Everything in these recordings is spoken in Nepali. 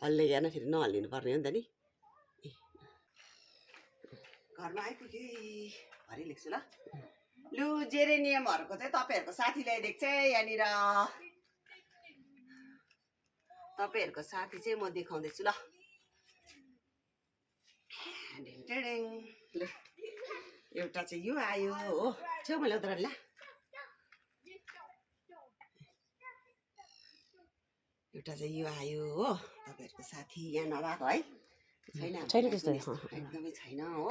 हल्ले ज्ञान फेरि नहल्लिनु पर्ने हो नि त नि घरमा आइपुगे भरि लेख्छु ल लु जेरेनियमहरूको चाहिँ तपाईँहरूको साथी ल्याइदिएको चाहिँ यहाँनिर तपाईँहरूको साथी चाहिँ म देखाउँदैछु ल एउटा चाहिँ यो आयो हो छेउ मैले उता ला एउटा चाहिँ यो आयो हो तपाईँहरूको साथी यहाँ नभएको है छैन त्यस्तो एकदमै छैन हो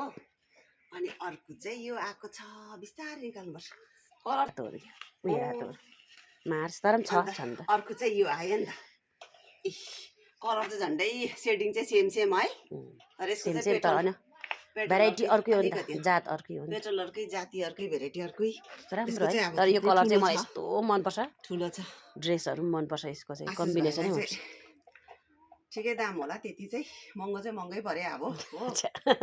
अनि अर्को चाहिँ यो आएको छ बिस्तारै निकाल्नुपर्छ कलर त मार्च तर पनि छ नि त अर्को चाहिँ यो आयो नि त कलर चाहिँ झन्डै सेडिङ चाहिँ सेम है तर यसको भेराइटी अर्कै हो नि त जात अर्कै हो नि पेट्रोल अर्कै जाति अर्कै भेराइटी अर्कै राम्रो है तर यो कलर चाहिँ मलाई यस्तो मनपर्छ ठुलो छ ड्रेसहरू पनि मनपर्छ यसको चाहिँ कम्बिनेसनै हुन्छ ठिकै दाम होला त्यति चाहिँ महँगो चाहिँ महँगै पऱ्यो अब हो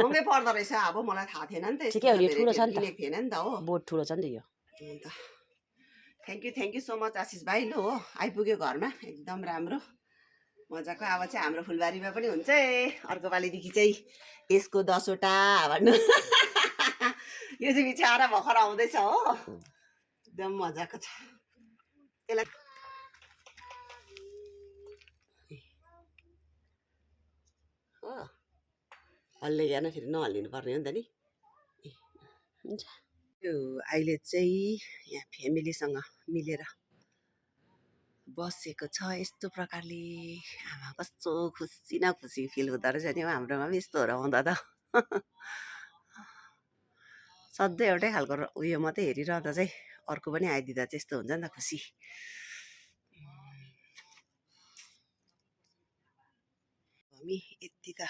महँगै पर्दो रहेछ अब मलाई थाहा थिएन नि त ठिकै हो नि ठुलो छ नि त थिएन नि त हो बोट ठुलो छ नि त यो अन्त थ्याङ्क यू सो मच आशिष भाइ लु हो आइपुग्यो घरमा एकदम राम्रो मजाको अब चाहिँ हाम्रो फुलबारीमा पनि हुन्छ अर्को पालिदेखि चाहिँ यसको 10 वटा भन्नु यो चाहिँ बिचारा भर्खर आउँदैछ हो एकदम मजाको छ त्यसलाई हो हल्ले ज्ञान फेरि नहल्लिनु पर्ने हो नि त नि हुन्छ यो अहिले चाहिँ यहाँ फ्यामिलीसँग मिलेर बसेको छ यस्तो प्रकारले आमा कस्तो खुसी न खुसी फिल हुँदो रहेछ नि हाम्रोमा पनि यस्तोहरू आउँदा त सधैँ एउटै खालको उयो मात्रै हेरिरहँदा चाहिँ अर्को पनि आइदिँदा चाहिँ यस्तो हुन्छ नि त खुसी हामी यति त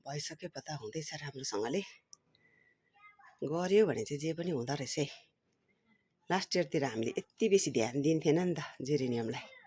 भइसक्यो पता हुँदैछ राम्रोसँगले गऱ्यो भने चाहिँ जे पनि हुँदो रहेछ है लास्ट इयरतिर हामीले यति बेसी ध्यान दिन्थेन नि त जेरेनियमलाई